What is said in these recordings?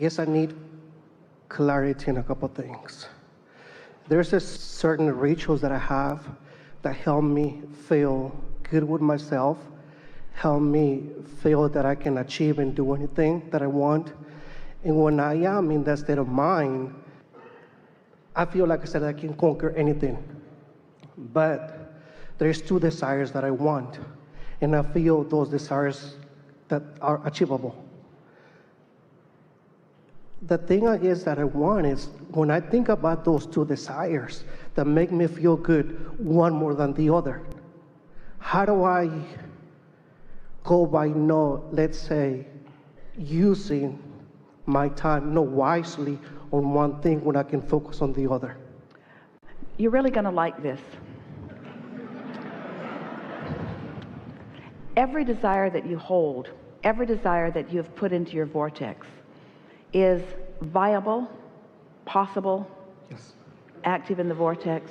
guess I need clarity in a couple things. There's a certain rituals that I have that help me feel good with myself, help me feel that I can achieve and do anything that I want. And when I am in that state of mind, I feel like I said I can conquer anything. But there's two desires that I want, and I feel those desires that are achievable. The thing is that I want is when I think about those two desires that make me feel good, one more than the other, how do I go by let's say, using my time wisely on one thing when I can focus on the other? You're really going to like this. Every desire that you hold, every desire that you have put into your vortex is viable, possible, Yes. active in the vortex.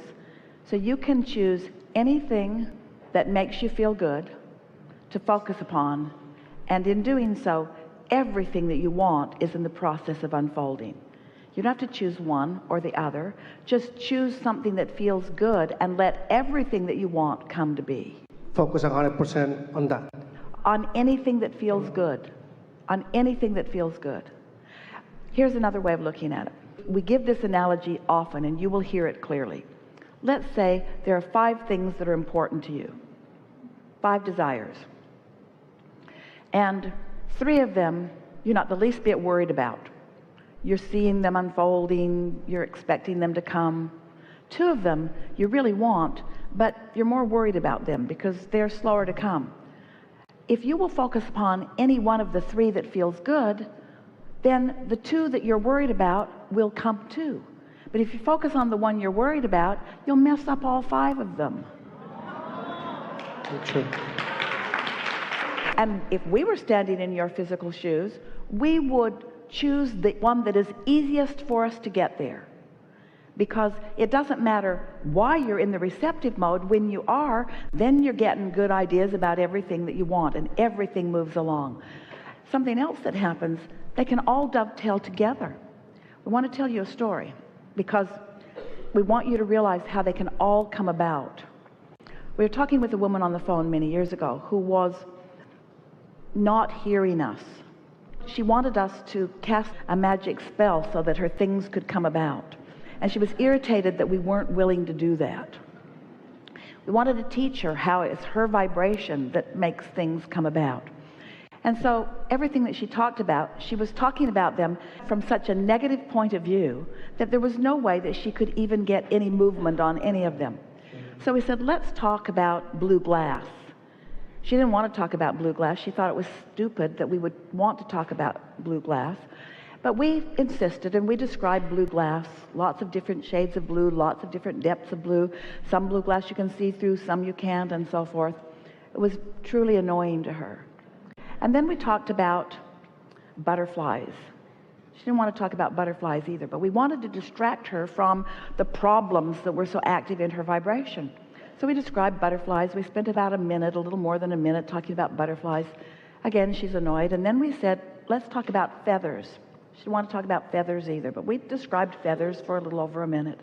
So you can choose anything that makes you feel good to focus upon, and in doing so, everything that you want is in the process of unfolding. You don't have to choose one or the other. Just choose something that feels good and let everything that you want come to be. Focus 100% on that. On anything that feels good. On anything that feels good. Here's another way of looking at it. We give this analogy often, and you will hear it clearly. Let's say there are 5 things that are important to you. 5 desires. And 3 of them you're not the least bit worried about. You're seeing them unfolding, you're expecting them to come. 2 of them you really want, but you're more worried about them because they're slower to come. If you will focus upon any one of the 3 that feels good, then the 2 that you're worried about will come too. But if you focus on the one you're worried about, you'll mess up all 5 of them. True. And if we were standing in your physical shoes, we would choose the one that is easiest for us to get there. Because it doesn't matter why you're in the receptive mode. When you are, then you're getting good ideas about everything that you want, and everything moves along. Something else that happens, they can all dovetail together. We want to tell you a story because we want you to realize how they can all come about. We were talking with a woman on the phone many years ago who was not hearing us. She wanted us to cast a magic spell so that her things could come about. And she was irritated that we weren't willing to do that. We wanted to teach her how it's her vibration that makes things come about. And so everything that she talked about, she was talking about them from such a negative point of view that there was no way that she could even get any movement on any of them. So we said, let's talk about blue glass. She didn't want to talk about blue glass. She thought it was stupid that we would want to talk about blue glass. But we insisted, and we described blue glass, lots of different shades of blue, lots of different depths of blue. Some blue glass you can see through, some you can't, and so forth. It was truly annoying to her. And then we talked about butterflies. She didn't want to talk about butterflies either, but we wanted to distract her from the problems that were so active in her vibration. So we described butterflies. We spent about a little more than a minute talking about butterflies. Again, she's annoyed. And then we said, let's talk about feathers. She didn't want to talk about feathers either, but we described feathers for a little over a minute.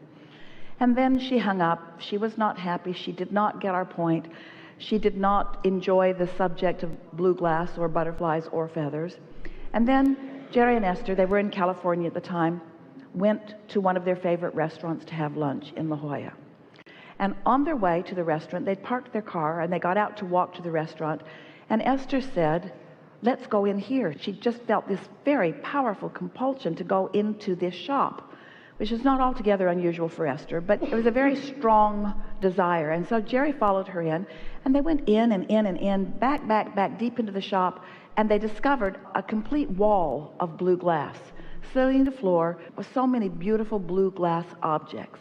And then she hung up. She was not happy. She did not get our point. She did not enjoy the subject of blue glass or butterflies or feathers. And then Jerry and Esther, they were in California at the time, went to one of their favorite restaurants to have lunch in La Jolla. And on their way to the restaurant, they'd parked their car and they got out to walk to the restaurant. And Esther said, let's go in here. She just felt this very powerful compulsion to go into this shop, which is not altogether unusual for Esther, but it was a very strong desire. And so Jerry followed her in, and they went in and in and in, back deep into the shop, and they discovered a complete wall of blue glass, filling the floor with so many beautiful blue glass objects.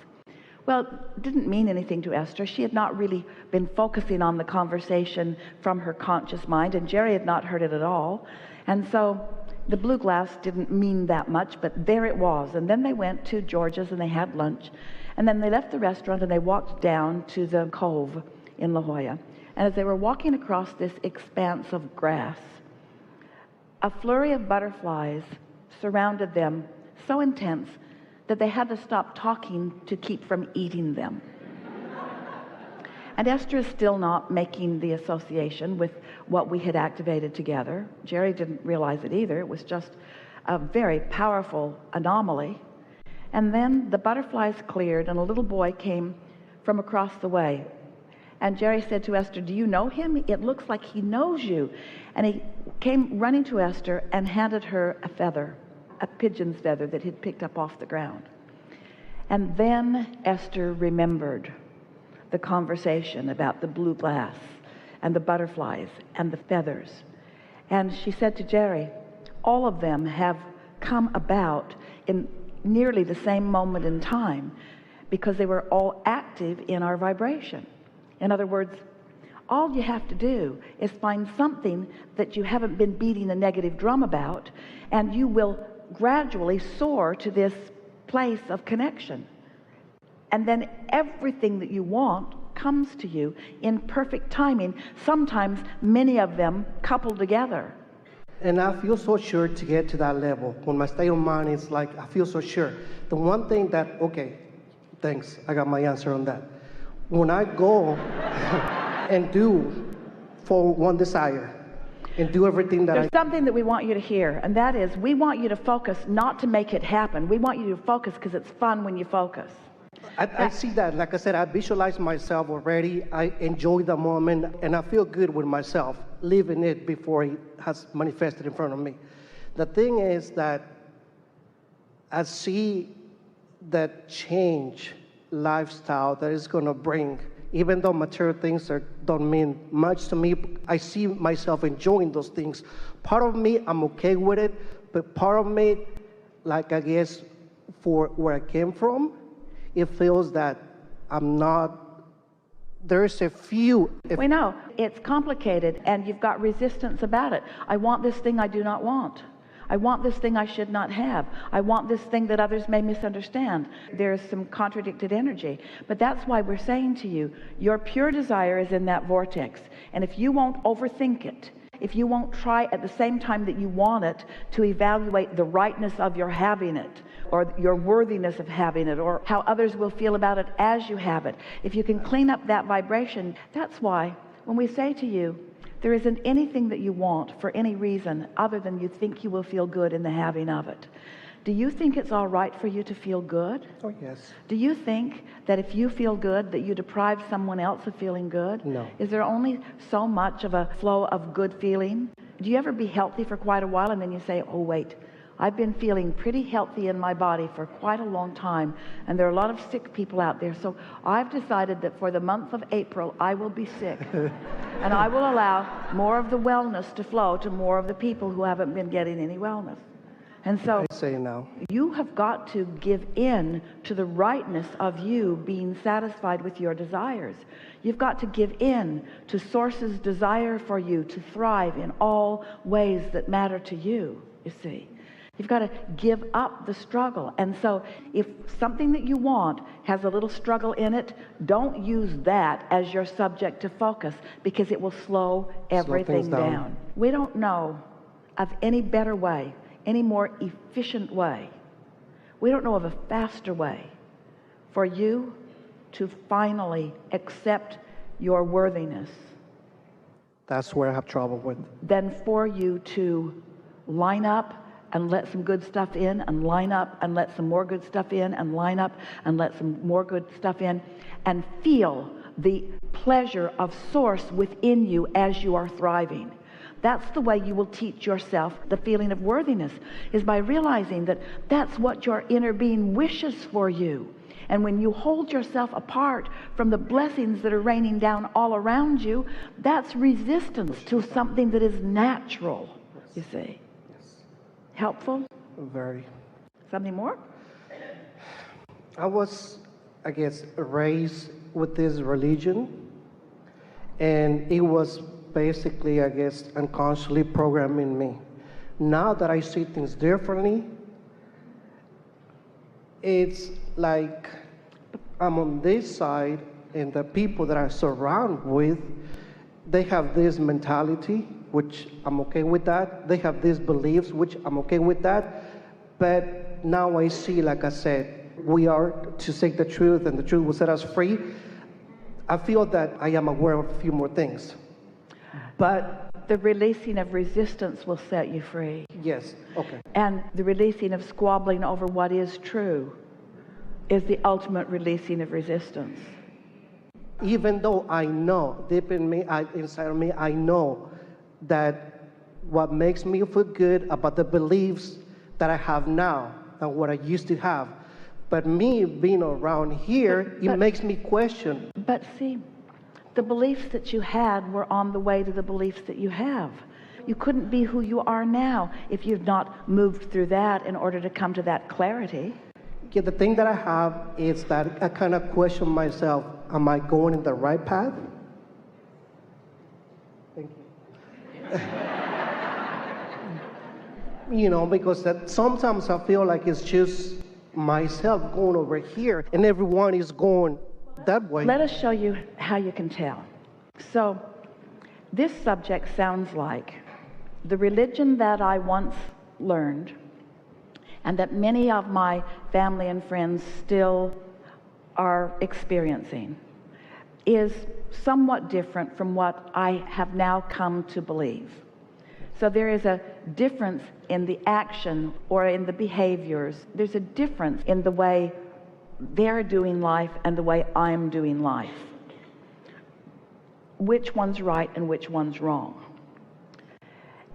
Well, it didn't mean anything to Esther. She had not really been focusing on the conversation from her conscious mind, and Jerry had not heard it at all. And so the blue glass didn't mean that much, but there it was. And then they went to George's and they had lunch. And then they left the restaurant and they walked down to the cove in La Jolla. And as they were walking across this expanse of grass, a flurry of butterflies surrounded them so intense that they had to stop talking to keep from eating them. And Esther is still not making the association with what we had activated together. Jerry didn't realize it either. It was just a very powerful anomaly. And then the butterflies cleared and a little boy came from across the way. And Jerry said to Esther, "Do you know him? It looks like he knows you." And he came running to Esther and handed her a feather, a pigeon's feather that he'd picked up off the ground. And then Esther remembered the conversation about the blue glass and the butterflies and the feathers. And she said to Jerry, all of them have come about in nearly the same moment in time because they were all active in our vibration. In other words, all you have to do is find something that you haven't been beating a negative drum about, and you will gradually soar to this place of connection. And then everything that you want comes to you in perfect timing, sometimes many of them coupled together. And I feel so sure to get to that level. When my state of mind is like, I feel so sure. The one thing that, okay, thanks, I got my answer on that. When I go and do for one desire and do everything that There's something that we want you to hear, and that is we want you to focus not to make it happen. We want you to focus because it's fun when you focus. I see that. Like I said, I visualize myself already. I enjoy the moment, and I feel good with myself, living it before it has manifested in front of me. The thing is that I see that change lifestyle that is going to bring, even though material things don't mean much to me, I see myself enjoying those things. Part of me, I'm okay with it, but part of me, like I guess for where I came from, it feels that I'm not, there's a few. We know it's complicated and you've got resistance about it. I want this thing I do not want. I want this thing I should not have. I want this thing that others may misunderstand. There's some contradicted energy. But that's why we're saying to you, your pure desire is in that vortex. And if you won't overthink it, if you won't try at the same time that you want it to evaluate the rightness of your having it, or your worthiness of having it, or how others will feel about it as you have it, if you can clean up that vibration, that's why when we say to you, there isn't anything that you want for any reason other than you think you will feel good in the having of it. Do you think it's all right for you to feel good? Oh, yes. Do you think that if you feel good, that you deprive someone else of feeling good? No. Is there only so much of a flow of good feeling? Do you ever be healthy for quite a while and then you say, oh, wait, I've been feeling pretty healthy in my body for quite a long time, and there are a lot of sick people out there, so I've decided that for the month of April, I will be sick. And I will allow more of the wellness to flow to more of the people who haven't been getting any wellness. And so I say now, you have got to give in to the rightness of you being satisfied with your desires. You've got to give in to Source's desire for you to thrive in all ways that matter to you, you see. You've got to give up the struggle. And so if something that you want has a little struggle in it, don't use that as your subject to focus, because it will slow everything down. We don't know of any better way, any more efficient way. We don't know of a faster way for you to finally accept your worthiness. That's where I have trouble with. Than for you to line up and let some good stuff in, and line up and let some more good stuff in, and line up and let some more good stuff in, and feel the pleasure of Source within you as you are thriving. That's the way you will teach yourself the feeling of worthiness, is by realizing that that's what your inner being wishes for you. And when you hold yourself apart from the blessings that are raining down all around you, that's resistance to something that is natural, you see. Helpful? Very. Something more? I was, I guess, raised with this religion, and it was basically, I guess, unconsciously programming me. Now that I see things differently, it's like I'm on this side, and the people that I surround with, they have this mentality, which I'm okay with that. They have these beliefs, which I'm okay with that. But now I see, like I said, we are to seek the truth, and the truth will set us free. I feel that I am aware of a few more things. But the releasing of resistance will set you free. yes, okay. And the releasing of squabbling over what is true is the ultimate releasing of resistance. Even though I know, deep in me, inside of me, I know that what makes me feel good about the beliefs that I have now and what I used to have. But me being around here, it makes me question. But see, the beliefs that you had were on the way to the beliefs that you have. You couldn't be who you are now if you've not moved through that in order to come to that clarity. Yeah, the thing that I have is that I kind of question myself, am I going in the right path? Thank you. Because that sometimes I feel like it's just myself going over here and everyone is going that way. Let us show you how you can tell. So this subject sounds like the religion that I once learned and that many of my family and friends still are experiencing is somewhat different from what I have now come to believe. So there is a difference in the action or in the behaviors. There's a difference in the way they're doing life and the way I'm doing life. Which one's right and which one's wrong?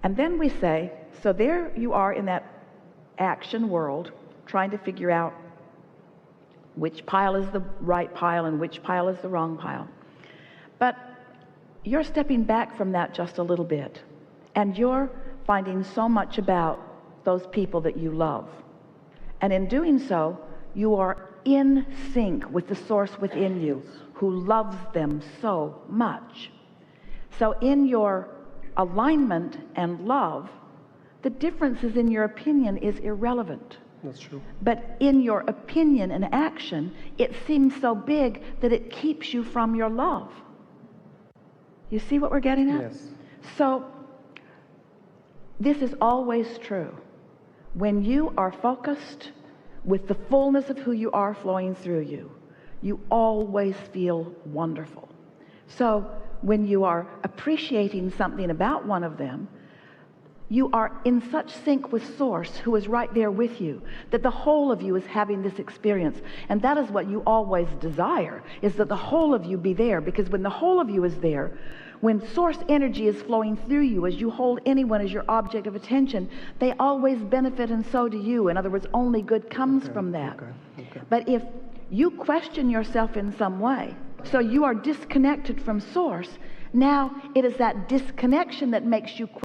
And then we say, so there you are in that action world, trying to figure out which pile is the right pile and which pile is the wrong pile. But you're stepping back from that just a little bit, and you're finding so much about those people that you love. And in doing so, you are in sync with the source within you who loves them so much. So in your alignment and love, the differences in your opinion is irrelevant. That's true. But in your opinion and action, it seems so big that it keeps you from your love. You see what we're getting at? Yes. So this is always true. When you are focused with the fullness of who you are flowing through you, you always feel wonderful. So when you are appreciating something about one of them, you are in such sync with Source, who is right there with you, that the whole of you is having this experience. And that is what you always desire, is that the whole of you be there. Because when the whole of you is there, when Source energy is flowing through you, as you hold anyone as your object of attention, they always benefit, and so do you. In other words, only good comes from that. Okay. But if you question yourself in some way, so you are disconnected from Source, now it is that disconnection that makes you